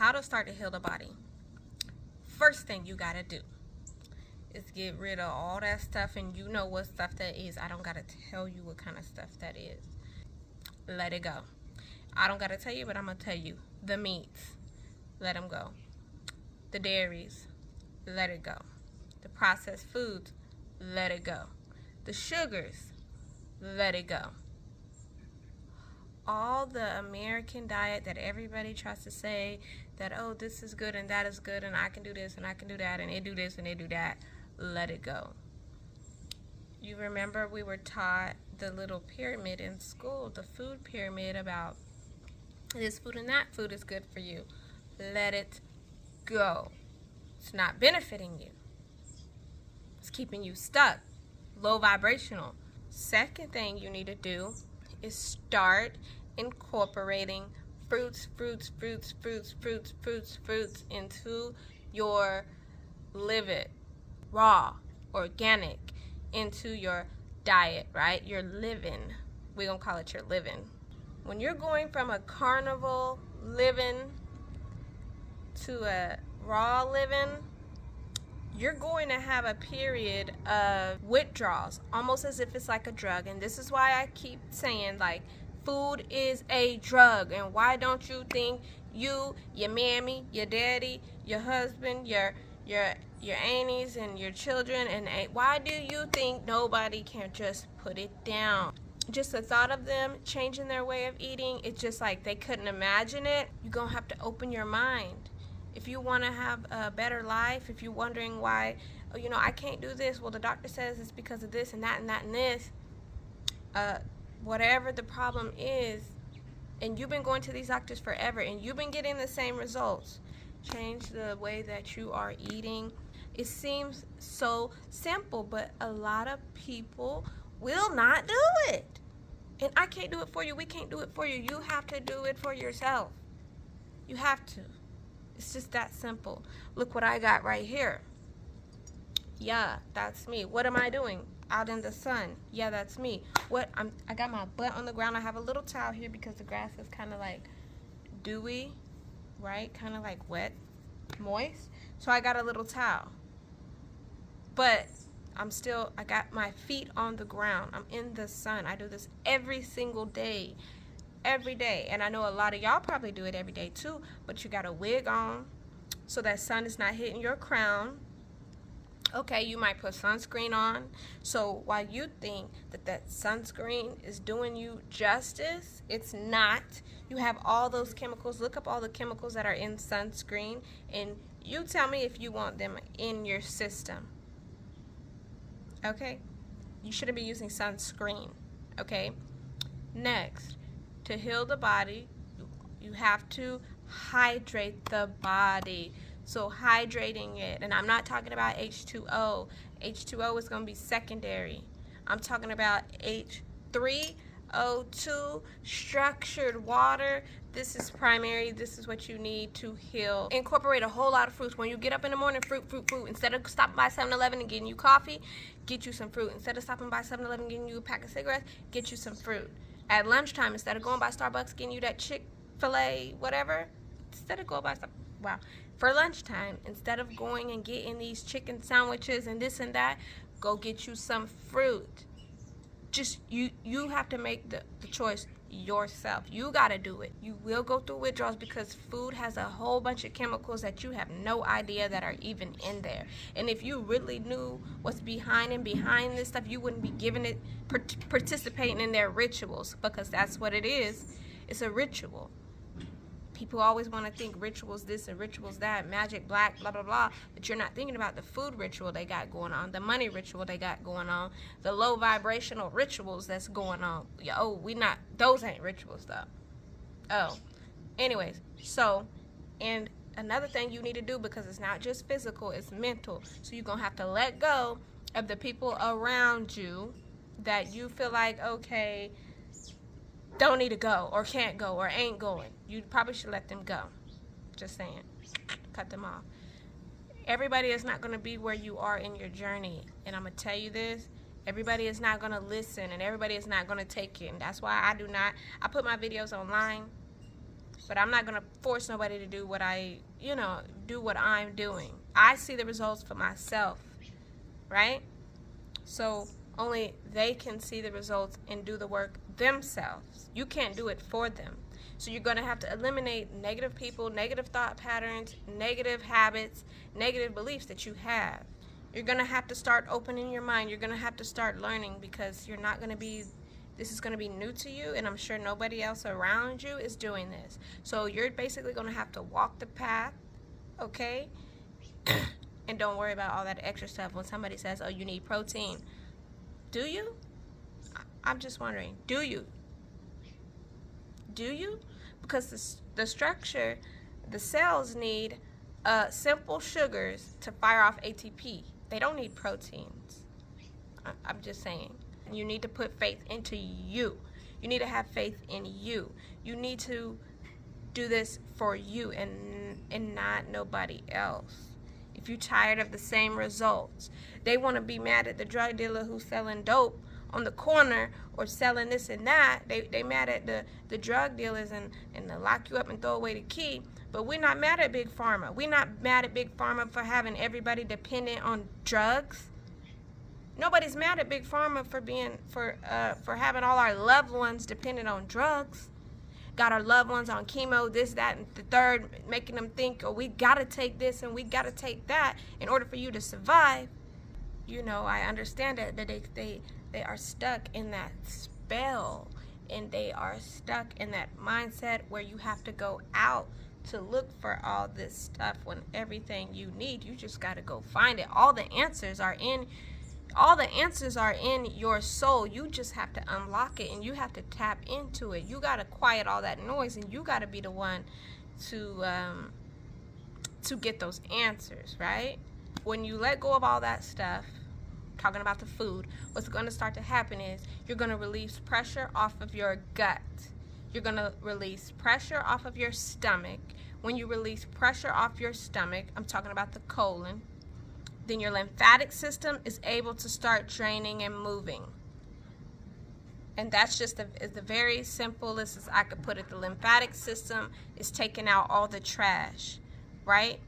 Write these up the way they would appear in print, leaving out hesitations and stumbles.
how to start to heal the body. First thing you gotta do is get rid of all that stuff, and you know what stuff that is. I don't gotta tell you what kind of stuff that is. Let it go. I don't gotta tell you, but I'm gonna tell you. The meats, let them go. The dairies, let it go. The processed foods, let it go. The sugars, let it go. All the American diet that everybody tries to say that, oh, this is good and that is good and I can do this and I can do that and they do this and they do that, let it go. You remember we were taught the little pyramid in school, the food pyramid, about this food and that food is good for you. Let it go. It's not benefiting you. It's keeping you stuck, low vibrational. Second thing you need to do is start incorporating fruits into your living, raw, organic, into your diet, right? Your living. We're gonna call it your living. When you're going from a carnival living to a raw living, you're going to have a period of withdrawals, almost as if it's like a drug. And this is why I keep saying, like, food is a drug. And why don't you think you, your mammy, your daddy, your husband, your aunties and your children, and why do you think nobody can just put it down? Just the thought of them changing their way of eating, it's just like they couldn't imagine it. You're going to have to open your mind. If you want to have a better life, if you're wondering why, oh, you know, I can't do this, well, the doctor says it's because of this and that and that and this, whatever the problem is, and you've been going to these doctors forever and you've been getting the same results, change the way that you are eating. It seems so simple, but a lot of people will not do it. And I can't do it for you. We can't do it for you. You have to do it for yourself. You have to. It's just that simple. Look what I got right here. Yeah, that's me. What am I doing? Out in the sun. Yeah, that's me. I got my butt on the ground. I have a little towel here because the grass is kind of like dewy, right? Kind of like wet, moist. So I got a little towel. But I got my feet on the ground. I'm in the sun. I do this every single day. Every day. And I know a lot of y'all probably do it every day too, but you got a wig on so that sun is not hitting your crown. Okay, you might put sunscreen on. So while you think that sunscreen is doing you justice, it's not. You have all those chemicals. Look up all the chemicals that are in sunscreen and you tell me if you want them in your system. Okay? You shouldn't be using sunscreen. Okay? Next, to heal the body, you have to hydrate the body. So hydrating it, and I'm not talking about H2O. H2O is going to be secondary. I'm talking about H3O2, structured water. This is primary. This is what you need to heal. Incorporate a whole lot of fruits. When you get up in the morning, fruit. Instead of stopping by 7-Eleven and getting you coffee, get you some fruit. Instead of stopping by 7-Eleven and getting you a pack of cigarettes, get you some fruit. At lunchtime, instead of going by Starbucks, getting you that Chick-fil-A, whatever, for lunchtime, instead of going and getting these chicken sandwiches and this and that, go get you some fruit. Just, you have to make the choice yourself. You got to do it. You will go through withdrawals because food has a whole bunch of chemicals that you have no idea that are even in there. And if you really knew what's behind this stuff, you wouldn't be giving it, participating in their rituals, because that's what it is. It's a ritual. People always want to think rituals this and rituals that, magic, black, blah, blah, blah. But you're not thinking about the food ritual they got going on, the money ritual they got going on, the low vibrational rituals that's going on. Oh, those ain't rituals though. Oh, anyways, so, and another thing you need to do, because it's not just physical, it's mental. So you're going to have to let go of the people around you that you feel like, okay, don't need to go or can't go or ain't going. You probably should let them go. Just saying. Cut them off. Everybody is not going to be where you are in your journey. And I'm going to tell you this. Everybody is not going to listen and everybody is not going to take it. And that's why I put my videos online but I'm not going to force nobody to do what do what I'm doing. I see the results for myself, right? So only they can see the results and do the work themselves. You can't do it for them. So you're going to have to eliminate negative people, negative thought patterns, negative habits, negative beliefs that you have. You're going to have to start opening your mind. You're going to have to start learning, because you're not going to be, this is going to be new to you, and I'm sure nobody else around you is doing this. So you're basically going to have to walk the path, okay? And don't worry about all that extra stuff. When somebody says, oh, you need protein, do you? I'm just wondering, do you? Do you? Because the structure, the cells need simple sugars to fire off ATP. They don't need proteins. I'm just saying. You need to put faith into you. You need to have faith in you. You need to do this for you and not nobody else. If you're tired of the same results, they want to be mad at the drug dealer who's selling dope on the corner or selling this and that. They mad at the drug dealers and they lock you up and throw away the key. But we're not mad at Big Pharma. We're not mad at Big Pharma for having everybody dependent on drugs. Nobody's mad at Big Pharma for having all our loved ones dependent on drugs. Got our loved ones on chemo, this, that, and the third, making them think, oh, we gotta take this and we gotta take that in order for you to survive. You know, I understand that they are stuck in that spell, and they are stuck in that mindset where you have to go out to look for all this stuff when everything you need, you just gotta go find it. All the answers are in your soul. You just have to unlock it, and you have to tap into it. You got to quiet all that noise, and you got to be the one to get those answers, right? When you let go of all that stuff, talking about the food, what's going to start to happen is you're going to release pressure off of your gut. You're going to release pressure off of your stomach. When you release pressure off your stomach, I'm talking about the colon, then your lymphatic system is able to start draining and moving. And that's just the very simplest as I could put it. The lymphatic system is taking out all the trash, right?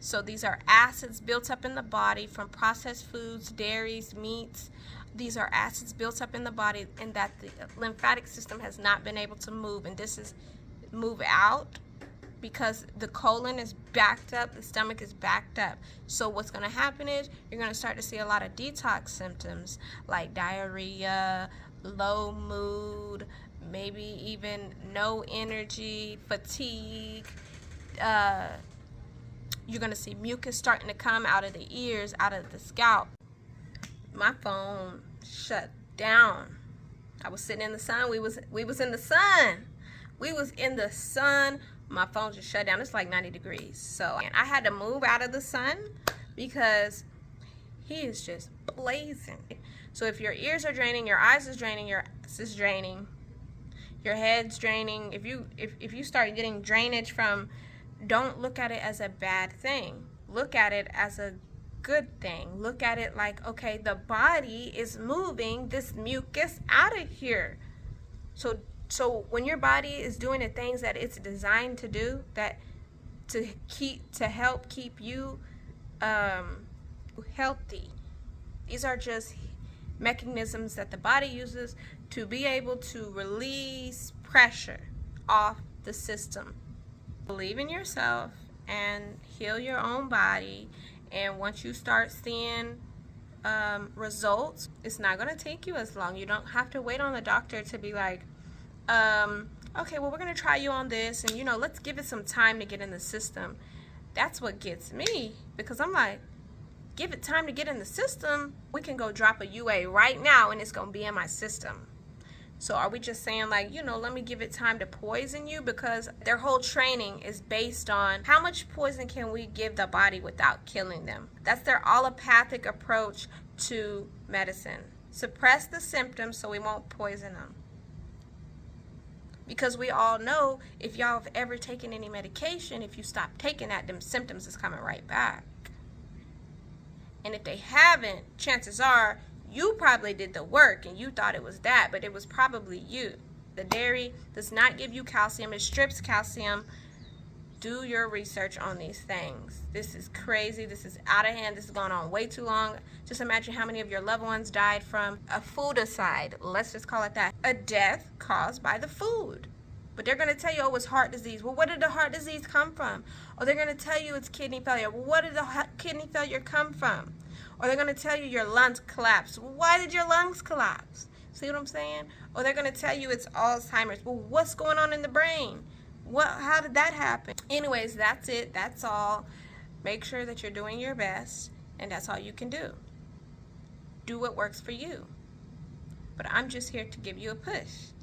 So these are acids built up in the body from processed foods, dairies, meats. These are acids built up in the body, and that the lymphatic system has not been able to move. And this is move out because the colon is backed up, the stomach is backed up. So what's going to happen is you're going to start to see a lot of detox symptoms like diarrhea, low mood, maybe even no energy, fatigue. You're going to see mucus starting to come out of the ears, out of the scalp. My phone shut down. I was sitting in the sun. We was in the sun. We was in the sun. My phone just shut down. It's like 90 degrees. So I had to move out of the sun because he is just blazing. So if your ears are draining, your eyes is draining, your ass is draining, your head's draining. If you start getting drainage from, don't look at it as a bad thing. Look at it as a good thing. Look at it like, okay, the body is moving this mucus out of here. So when your body is doing the things that it's designed to do, that to help keep you healthy, these are just mechanisms that the body uses to be able to release pressure off the system. Believe in yourself and heal your own body, and once you start seeing results, it's not going to take you as long. You don't have to wait on the doctor to be like, okay, well, we're going to try you on this, and let's give it some time to get in the system. That's what gets me, because I'm like, give it time to get in the system. We can go drop a UA right now and it's going to be in my system. So are we just saying like, let me give it time to poison you? Because their whole training is based on how much poison can we give the body without killing them. That's their allopathic approach to medicine. Suppress the symptoms so we won't poison them. Because we all know, if y'all have ever taken any medication, if you stop taking that, them symptoms is coming right back. And if they haven't, chances are you probably did the work and you thought it was that, but it was probably you. The dairy does not give you calcium. It strips calcium. Do your research on these things. This is crazy. This is out of hand. This has gone on way too long. Just imagine how many of your loved ones died from a foodicide. Let's just call it that. A death caused by the food. But they're going to tell you, oh, it's heart disease. Well, where did the heart disease come from? Or they're going to tell you it's kidney failure. Well, what did the kidney failure come from? Or they're going to tell you your lungs collapsed. Well, why did your lungs collapse? See what I'm saying? Or they're going to tell you it's Alzheimer's. Well, what's going on in the brain? How did that happen? Anyways, that's it. That's all. Make sure that you're doing your best, and that's all you can do. Do what works for you. But I'm just here to give you a push.